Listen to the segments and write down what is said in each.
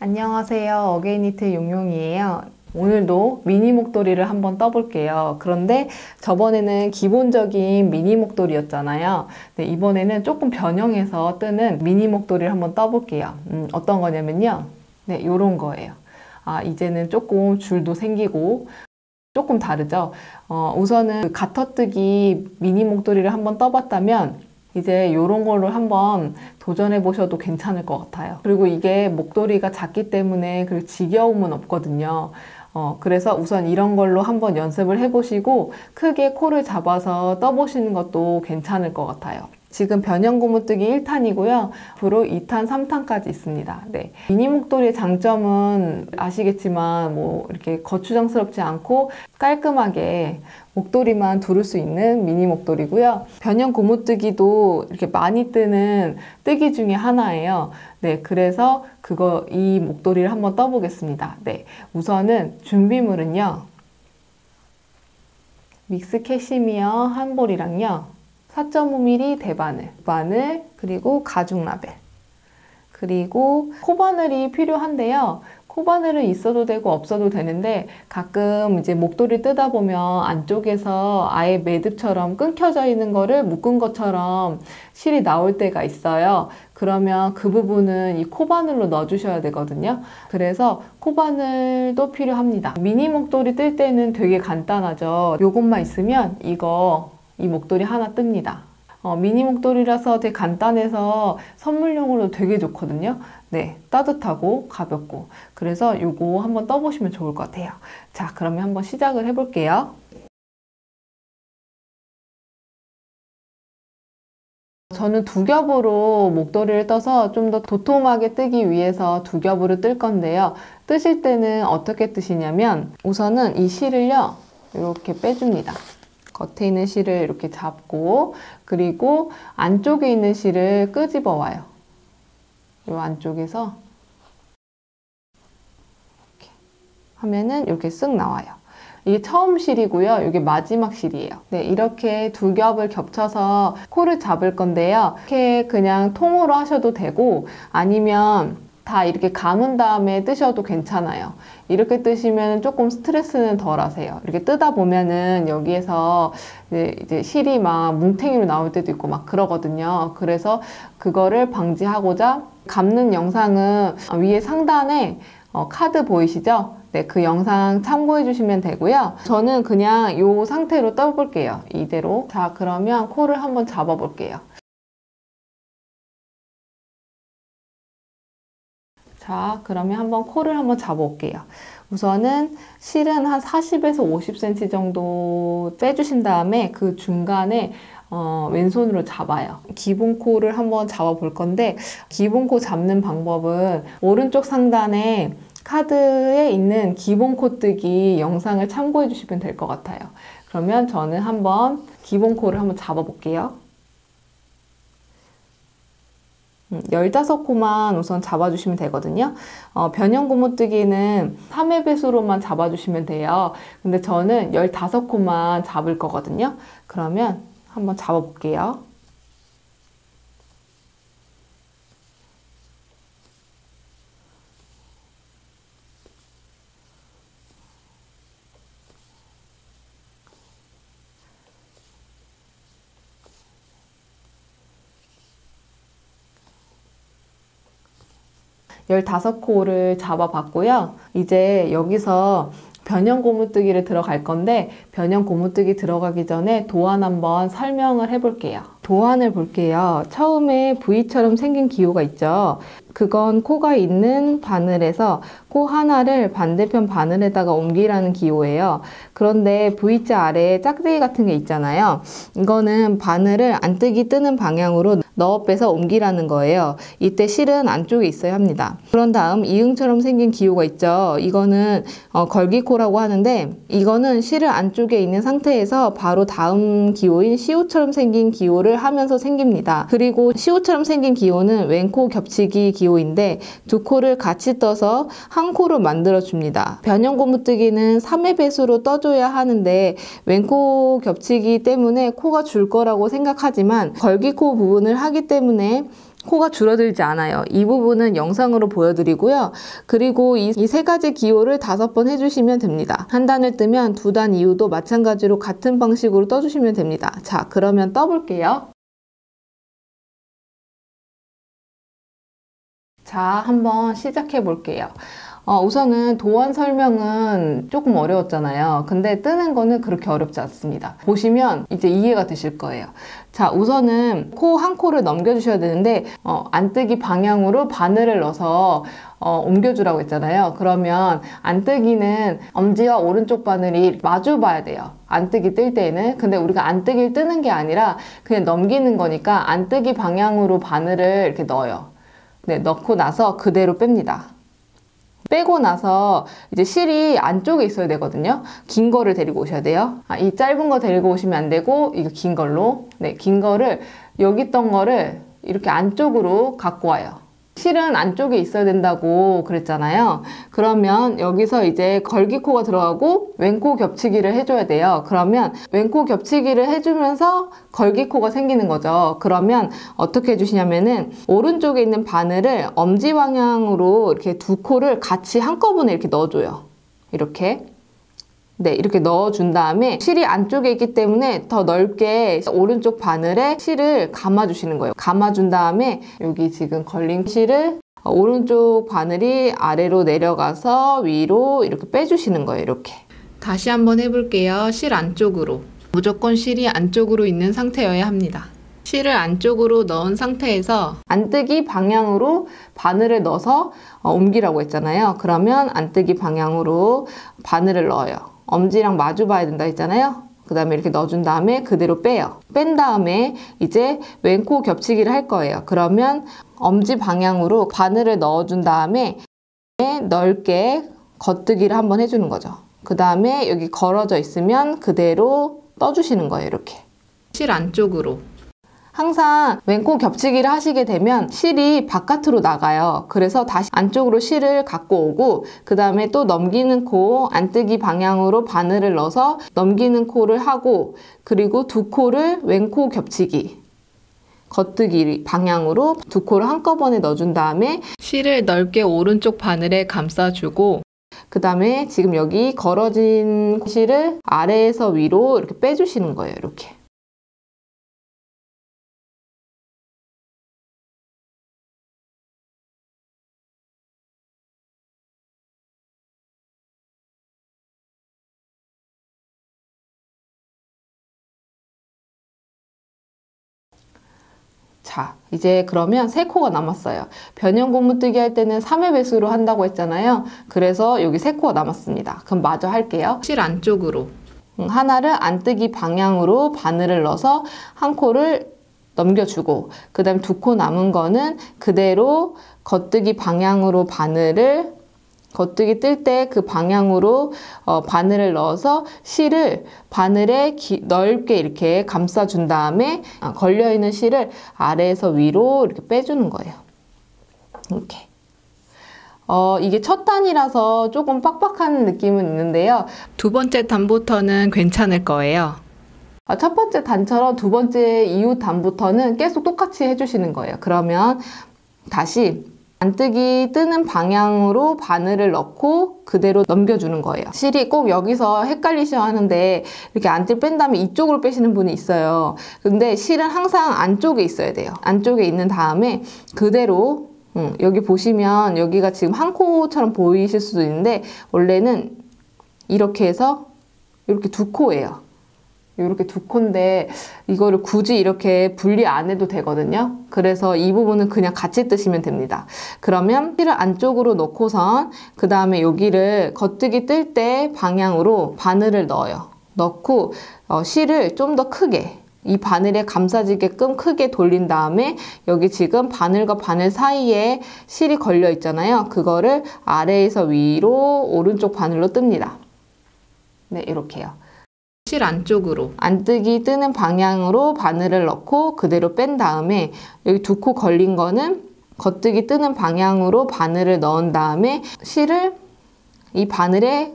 안녕하세요. 어게인니트 용용이에요. 오늘도 미니 목도리를 한번 떠볼게요. 그런데 저번에는 기본적인 미니 목도리였잖아요. 네, 이번에는 조금 변형해서 뜨는 미니 목도리를 한번 떠볼게요. 어떤 거냐면요. 네, 요런 거예요. 이제는 조금 줄도 생기고 조금 다르죠? 우선은 그 가터뜨기 미니 목도리를 한번 떠봤다면 이제 이런 걸로 한번 도전해 보셔도 괜찮을 것 같아요. 그리고 이게 목도리가 작기 때문에 그리고 지겨움은 없거든요. 그래서 우선 이런 걸로 한번 연습을 해보시고 크게 코를 잡아서 떠보시는 것도 괜찮을 것 같아요. 지금 변형 고무뜨기 1탄이고요. 앞으로 2탄, 3탄까지 있습니다. 네. 미니 목도리의 장점은 아시겠지만 뭐 이렇게 거추장스럽지 않고 깔끔하게 목도리만 두를 수 있는 미니 목도리고요. 변형 고무뜨기도 이렇게 많이 뜨는 뜨기 중에 하나예요. 네, 그래서 이 목도리를 한번 떠보겠습니다. 네, 우선은 준비물은요. 믹스 캐시미어 한 볼이랑요. 4.5mm 대바늘, 그리고 가죽 라벨, 그리고 코바늘이 필요한데요. 코바늘은 있어도 되고 없어도 되는데 가끔 이제 목도리 뜨다 보면 안쪽에서 아예 매듭처럼 끊겨져 있는 거를 묶은 것처럼 실이 나올 때가 있어요. 그러면 그 부분은 이 코바늘로 넣어주셔야 되거든요. 그래서 코바늘도 필요합니다. 미니 목도리 뜰 때는 되게 간단하죠. 요것만 있으면 이 목도리 하나 뜹니다. 미니 목도리라서 되게 간단해서 선물용으로 되게 좋거든요. 네, 따뜻하고 가볍고. 그래서 요거 한번 떠보시면 좋을 것 같아요. 자, 그러면 한번 시작을 해볼게요. 저는 두 겹으로 목도리를 떠서 좀 더 도톰하게 뜨기 위해서 두 겹으로 뜰 건데요. 뜨실 때는 어떻게 뜨시냐면 우선은 이 실을요, 이렇게 빼줍니다. 겉에 있는 실을 이렇게 잡고 그리고 안쪽에 있는 실을 끄집어 와요. 이 안쪽에서 이렇게 하면은 이렇게 쓱 나와요. 이게 처음 실이고요. 이게 마지막 실이에요. 네, 이렇게 두 겹을 겹쳐서 코를 잡을 건데요. 이렇게 그냥 통으로 하셔도 되고 아니면 다 이렇게 감은 다음에 뜨셔도 괜찮아요. 이렇게 뜨시면 조금 스트레스는 덜 하세요. 이렇게 뜨다 보면은 여기에서 이제 실이 막 뭉탱이로 나올 때도 있고 막 그러거든요. 그래서 그거를 방지하고자 감는 영상은 위에 상단에 카드 보이시죠? 네, 그 영상 참고해 주시면 되고요. 저는 그냥 이 상태로 떠볼게요. 이대로. 자, 그러면 코를 한번 잡아 볼게요. 자, 그러면 한번 코를 한번 잡아볼게요. 우선은 실은 한 40에서 50cm 정도 빼주신 다음에 그 중간에 왼손으로 잡아요. 기본 코를 한번 잡아볼 건데 기본 코 잡는 방법은 오른쪽 상단에 카드에 있는 기본 코뜨기 영상을 참고해 주시면 될 것 같아요. 그러면 저는 한번 기본 코를 한번 잡아볼게요. 15코만 우선 잡아주시면 되거든요. 변형 고무뜨기는 3회 배수로만 잡아주시면 돼요. 근데 저는 15코만 잡을 거거든요. 그러면 한번 잡아볼게요. 열다섯 코를 잡아봤고요. 이제 여기서 변형 고무뜨기를 들어갈 건데 변형 고무뜨기 들어가기 전에 도안 한번 설명을 해볼게요. 도안을 볼게요. 처음에 V처럼 생긴 기호가 있죠. 그건 코가 있는 바늘에서 코 하나를 반대편 바늘에다가 옮기라는 기호예요. 그런데 V자 아래에 짝대기 같은 게 있잖아요. 이거는 바늘을 안뜨기 뜨는 방향으로 넣어 빼서 옮기라는 거예요. 이때 실은 안쪽에 있어야 합니다. 그런 다음 이응처럼 생긴 기호가 있죠. 이거는 걸기코라고 하는데 이거는 실을 안쪽에 있는 상태에서 바로 다음 기호인 시호처럼 생긴 기호를 하면서 생깁니다. 그리고 시호처럼 생긴 기호는 왼코 겹치기 기호인데 두 코를 같이 떠서 한 코로 만들어 줍니다. 변형 고무뜨기는 3회 배수로 떠줘야 하는데 왼코 겹치기 때문에 코가 줄 거라고 생각하지만 걸기코 부분을 하기 때문에 코가 줄어들지 않아요. 이 부분은 영상으로 보여드리고요. 그리고 이 세 가지 기호를 5번 해주시면 됩니다. 한 단을 뜨면 2단 이후도 마찬가지로 같은 방식으로 떠주시면 됩니다. 자, 그러면 떠볼게요. 자, 한번 시작해 볼게요. 우선은 도안 설명은 조금 어려웠잖아요. 근데 뜨는 거는 그렇게 어렵지 않습니다. 보시면 이제 이해가 되실 거예요. 자, 우선은 코 한 코를 넘겨주셔야 되는데 안뜨기 방향으로 바늘을 넣어서 옮겨주라고 했잖아요. 그러면 안뜨기는 엄지와 오른쪽 바늘이 마주 봐야 돼요. 안뜨기 뜰 때는. 근데 우리가 안뜨기를 뜨는 게 아니라 그냥 넘기는 거니까 안뜨기 방향으로 바늘을 이렇게 넣어요. 네, 넣고 나서 그대로 뺍니다. 빼고 나서 이제 실이 안쪽에 있어야 되거든요. 긴 거를 데리고 오셔야 돼요. 이 짧은 거 데리고 오시면 안 되고 이거 긴 걸로, 네, 긴 거를 여기 있던 거를 이렇게 안쪽으로 갖고 와요. 실은 안쪽에 있어야 된다고 그랬잖아요. 그러면 여기서 이제 걸기코가 들어가고 왼코 겹치기를 해줘야 돼요. 그러면 왼코 겹치기를 해주면서 걸기코가 생기는 거죠. 그러면 어떻게 해주시냐면은 오른쪽에 있는 바늘을 엄지 방향으로 이렇게 두 코를 같이 한꺼번에 이렇게 넣어줘요. 이렇게. 네, 이렇게 넣어준 다음에 실이 안쪽에 있기 때문에 더 넓게 오른쪽 바늘에 실을 감아주시는 거예요. 감아준 다음에 여기 지금 걸린 실을 오른쪽 바늘이 아래로 내려가서 위로 이렇게 빼주시는 거예요. 이렇게. 다시 한번 해볼게요. 실 안쪽으로. 무조건 실이 안쪽으로 있는 상태여야 합니다. 실을 안쪽으로 넣은 상태에서 안뜨기 방향으로 바늘을 넣어서 옮기라고 했잖아요. 그러면 안뜨기 방향으로 바늘을 넣어요. 엄지랑 마주 봐야 된다 했잖아요. 그 다음에 이렇게 넣어준 다음에 그대로 빼요. 뺀 다음에 이제 왼코 겹치기를 할 거예요. 그러면 엄지 방향으로 바늘을 넣어준 다음에 넓게 겉뜨기를 한번 해주는 거죠. 그 다음에 여기 걸어져 있으면 그대로 떠주시는 거예요. 이렇게. 실 안쪽으로. 항상 왼코 겹치기를 하시게 되면 실이 바깥으로 나가요. 그래서 다시 안쪽으로 실을 갖고 오고 그 다음에 또 넘기는 코 안뜨기 방향으로 바늘을 넣어서 넘기는 코를 하고 그리고 두 코를 왼코 겹치기 겉뜨기 방향으로 두 코를 한꺼번에 넣어준 다음에 실을 넓게 오른쪽 바늘에 감싸주고 그 다음에 지금 여기 걸어진 실을 아래에서 위로 이렇게 빼주시는 거예요. 이렇게. 자, 이제 그러면 3코가 남았어요. 변형 고무뜨기 할 때는 3회 배수로 한다고 했잖아요. 그래서 여기 3코가 남았습니다. 그럼 마저 할게요. 실 안쪽으로. 하나를 안뜨기 방향으로 바늘을 넣어서 한 코를 넘겨주고 그 다음에 2코 남은 거는 그대로 겉뜨기 방향으로 바늘을 겉뜨기 뜰 때 그 방향으로 바늘을 넣어서 실을 바늘에 넓게 이렇게 감싸준 다음에 걸려있는 실을 아래에서 위로 이렇게 빼주는 거예요. 이렇게. 이게 첫 단이라서 조금 빡빡한 느낌은 있는데요. 두 번째 단부터는 괜찮을 거예요. 첫 번째 단처럼 두 번째 이후 단부터는 계속 똑같이 해주시는 거예요. 그러면 다시 안뜨기 뜨는 방향으로 바늘을 넣고 그대로 넘겨주는 거예요. 실이 꼭 여기서 헷갈리셔 하는데 이렇게 안뜰 뺀 다음에 이쪽으로 빼시는 분이 있어요. 근데 실은 항상 안쪽에 있어야 돼요. 안쪽에 있는 다음에 그대로 여기 보시면 여기가 지금 한 코처럼 보이실 수도 있는데 원래는 이렇게 해서 이렇게 2코예요. 이렇게 2코인데 이거를 굳이 이렇게 분리 안 해도 되거든요. 그래서 이 부분은 그냥 같이 뜨시면 됩니다. 그러면 실을 안쪽으로 넣고선 그 다음에 여기를 겉뜨기 뜰 때 방향으로 바늘을 넣어요. 넣고 실을 좀 더 크게 이 바늘에 감싸지게끔 크게 돌린 다음에 여기 지금 바늘과 바늘 사이에 실이 걸려 있잖아요. 그거를 아래에서 위로 오른쪽 바늘로 뜹니다. 네, 이렇게요. 실 안쪽으로 안뜨기 뜨는 방향으로 바늘을 넣고 그대로 뺀 다음에 여기 2코 걸린 거는 겉뜨기 뜨는 방향으로 바늘을 넣은 다음에 실을 이 바늘에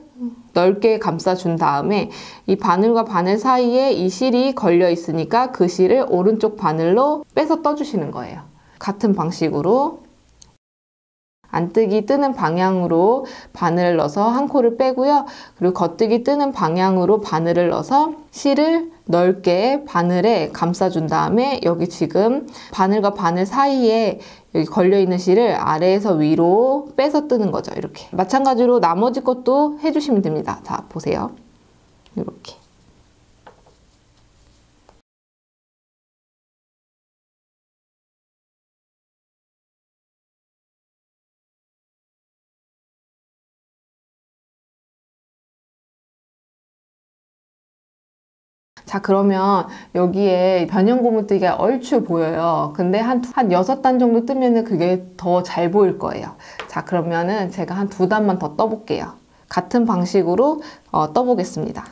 넓게 감싸준 다음에 이 바늘과 바늘 사이에 이 실이 걸려 있으니까 그 실을 오른쪽 바늘로 빼서 떠주시는 거예요. 같은 방식으로 안뜨기 뜨는 방향으로 바늘을 넣어서 한 코를 빼고요. 그리고 겉뜨기 뜨는 방향으로 바늘을 넣어서 실을 넓게 바늘에 감싸준 다음에 여기 지금 바늘과 바늘 사이에 여기 걸려있는 실을 아래에서 위로 빼서 뜨는 거죠. 이렇게. 마찬가지로 나머지 것도 해주시면 됩니다. 자, 보세요. 이렇게. 자, 그러면 여기에 변형 고무뜨기가 얼추 보여요. 근데 한 6단 정도 뜨면은 그게 더 잘 보일 거예요. 자, 그러면은 제가 한 2단만 더 떠볼게요. 같은 방식으로 떠보겠습니다.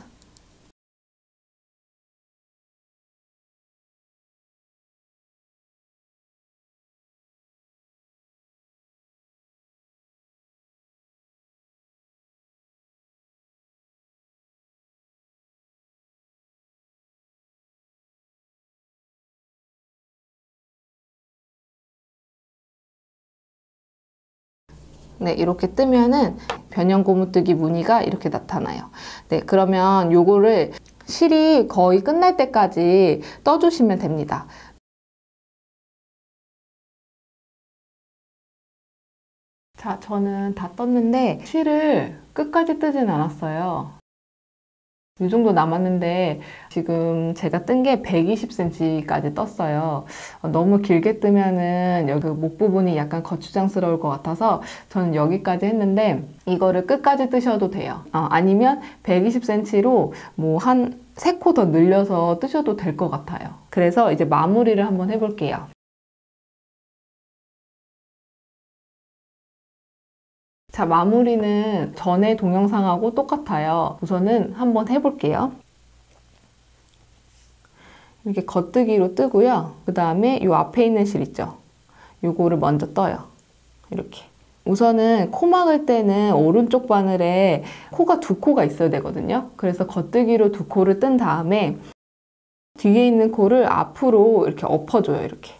네, 이렇게 뜨면은 변형 고무뜨기 무늬가 이렇게 나타나요. 네, 그러면 요거를 실이 거의 끝날 때까지 떠주시면 됩니다. 자, 저는 다 떴는데 실을 끝까지 뜨진 않았어요. 이 정도 남았는데 지금 제가 뜬 게 120cm까지 떴어요. 너무 길게 뜨면은 여기 목 부분이 약간 거추장스러울 것 같아서 저는 여기까지 했는데 이거를 끝까지 뜨셔도 돼요. 아니면 120cm로 뭐 한 3코 더 늘려서 뜨셔도 될 것 같아요. 그래서 이제 마무리를 한번 해볼게요. 자, 마무리는 전에 동영상하고 똑같아요. 우선은 한번 해볼게요. 이렇게 겉뜨기로 뜨고요. 그 다음에 이 앞에 있는 실 있죠? 요거를 먼저 떠요. 이렇게. 우선은 코 막을 때는 오른쪽 바늘에 코가 2코가 있어야 되거든요. 그래서 겉뜨기로 2코를 뜬 다음에 뒤에 있는 코를 앞으로 이렇게 엎어줘요. 이렇게.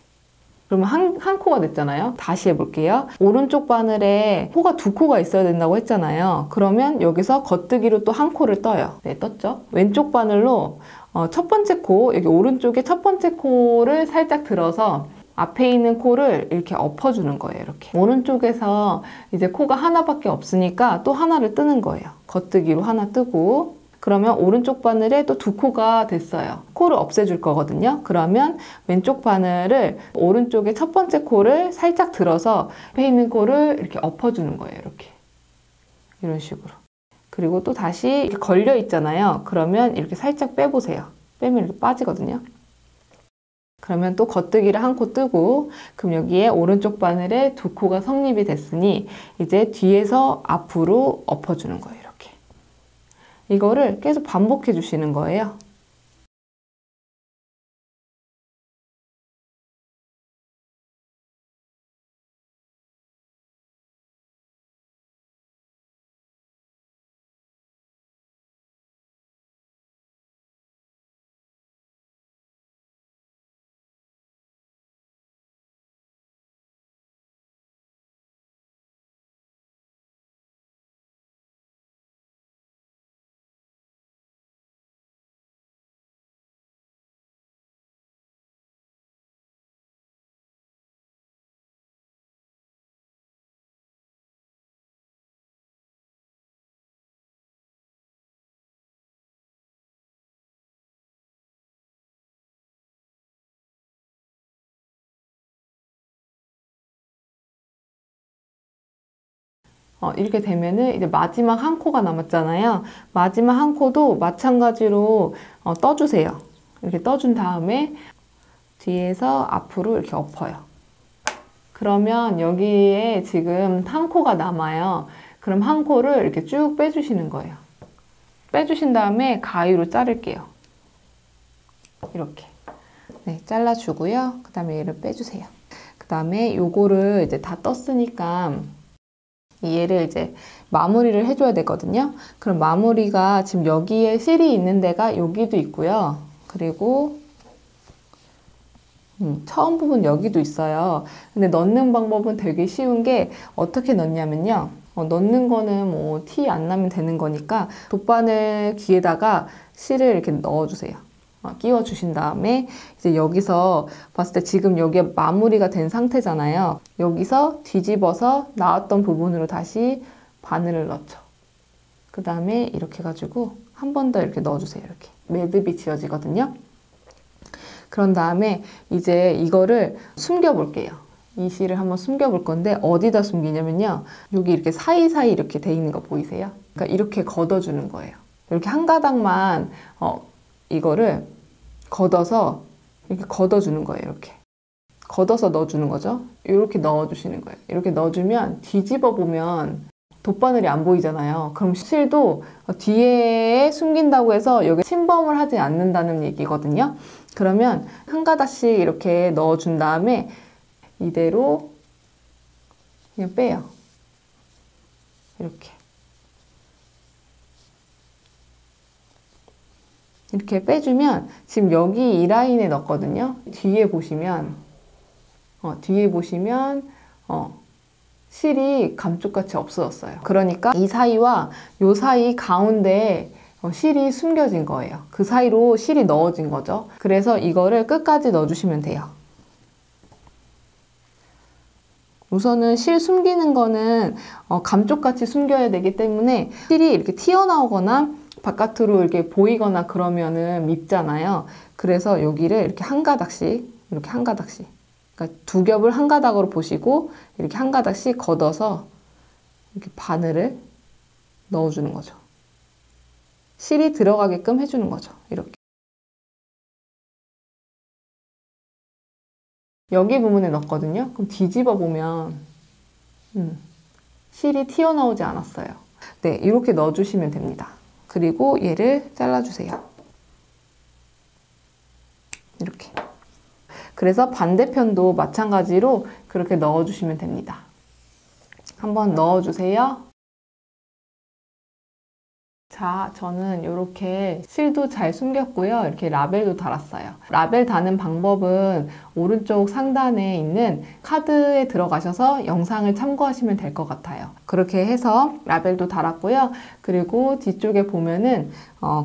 그러면 한 코가 됐잖아요. 다시 해볼게요. 오른쪽 바늘에 코가 2코가 있어야 된다고 했잖아요. 그러면 여기서 겉뜨기로 또 한 코를 떠요. 네, 떴죠? 왼쪽 바늘로 첫 번째 코, 여기 오른쪽에 첫 번째 코를 살짝 들어서 앞에 있는 코를 이렇게 엎어주는 거예요. 이렇게. 오른쪽에서 이제 코가 하나밖에 없으니까 또 하나를 뜨는 거예요. 겉뜨기로 하나 뜨고 그러면 오른쪽 바늘에 또 2코가 됐어요. 코를 없애줄 거거든요. 그러면 왼쪽 바늘을 오른쪽에 첫 번째 코를 살짝 들어서 앞에 있는 코를 이렇게 엎어주는 거예요. 이렇게. 이런 식으로. 그리고 또 다시 이렇게 걸려 있잖아요. 그러면 이렇게 살짝 빼보세요. 빼면 이렇게 빠지거든요. 그러면 또 겉뜨기를 한 코 뜨고 그럼 여기에 오른쪽 바늘에 2코가 성립이 됐으니 이제 뒤에서 앞으로 엎어주는 거예요. 이거를 계속 반복해 주시는 거예요. 이렇게 되면은 이제 마지막 한 코가 남았잖아요. 마지막 한 코도 마찬가지로 떠주세요. 이렇게 떠준 다음에 뒤에서 앞으로 이렇게 엎어요. 그러면 여기에 지금 한 코가 남아요. 그럼 한 코를 이렇게 쭉 빼주시는 거예요. 빼주신 다음에 가위로 자를게요. 이렇게. 네, 잘라주고요. 그 다음에 얘를 빼주세요. 그 다음에 요거를 이제 다 떴으니까 얘를 이제 마무리를 해줘야 되거든요. 그럼 마무리가 지금 여기에 실이 있는 데가 여기도 있고요. 그리고 처음 부분 여기도 있어요. 근데 넣는 방법은 되게 쉬운 게 어떻게 넣냐면요. 넣는 거는 뭐 티 안 나면 되는 거니까 돗바늘 귀에다가 실을 이렇게 넣어주세요. 끼워 주신 다음에 이제 여기서 봤을 때 지금 여기에 마무리가 된 상태잖아요. 여기서 뒤집어서 나왔던 부분으로 다시 바늘을 넣죠. 그 다음에 이렇게 해가지고 한 번 더 이렇게 넣어주세요. 이렇게 매듭이 지어지거든요. 그런 다음에 이제 이거를 숨겨 볼게요. 이 실을 한번 숨겨 볼 건데 어디다 숨기냐면요. 여기 이렇게 사이사이 이렇게 돼 있는 거 보이세요? 그러니까 이렇게 걷어주는 거예요. 이렇게 한 가닥만 이거를 걷어서 이렇게 걷어주는 거예요. 이렇게 걷어서 넣어주는 거죠. 이렇게 넣어주시는 거예요. 이렇게 넣어주면 뒤집어 보면 돗바늘이 안 보이잖아요. 그럼 실도 뒤에 숨긴다고 해서 여기 침범을 하지 않는다는 얘기거든요. 그러면 한 가닥씩 이렇게 넣어준 다음에 이대로 그냥 빼요. 이렇게 빼주면 지금 여기 이 라인에 넣었거든요. 뒤에 보시면 실이 감쪽같이 없어졌어요. 그러니까 이 사이와 요 사이 가운데에 실이 숨겨진 거예요. 그 사이로 실이 넣어진 거죠. 그래서 이거를 끝까지 넣어주시면 돼요. 우선은 실 숨기는 거는 감쪽같이 숨겨야 되기 때문에 실이 이렇게 튀어나오거나 바깥으로 이렇게 보이거나 그러면은 밉잖아요. 그래서 여기를 이렇게 한 가닥씩, 이렇게 한 가닥씩. 그러니까 두 겹을 한 가닥으로 보시고 이렇게 한 가닥씩 걷어서 이렇게 바늘을 넣어주는 거죠. 실이 들어가게끔 해주는 거죠. 이렇게. 여기 부분에 넣었거든요. 그럼 뒤집어 보면 실이 튀어나오지 않았어요. 네, 이렇게 넣어주시면 됩니다. 그리고 얘를 잘라주세요. 이렇게. 그래서 반대편도 마찬가지로 그렇게 넣어주시면 됩니다. 한번 넣어주세요. 자, 저는 이렇게 실도 잘 숨겼고요. 이렇게 라벨도 달았어요. 라벨 다는 방법은 오른쪽 상단에 있는 카드에 들어가셔서 영상을 참고하시면 될 것 같아요. 그렇게 해서 라벨도 달았고요. 그리고 뒤쪽에 보면은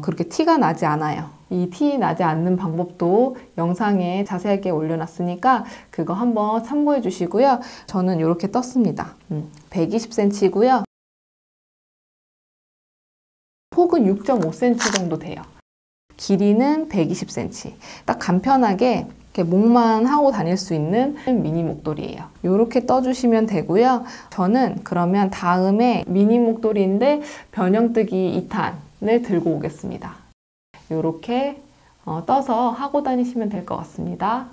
그렇게 티가 나지 않아요. 이 티 나지 않는 방법도 영상에 자세하게 올려놨으니까 그거 한번 참고해 주시고요. 저는 이렇게 떴습니다. 120cm고요. 폭은 6.5cm 정도 돼요. 길이는 120cm. 딱 간편하게 이렇게 목만 하고 다닐 수 있는 미니 목도리예요. 이렇게 떠주시면 되고요. 저는 그러면 다음에 미니 목도리인데 변형뜨기 2탄을 들고 오겠습니다. 이렇게 떠서 하고 다니시면 될 것 같습니다.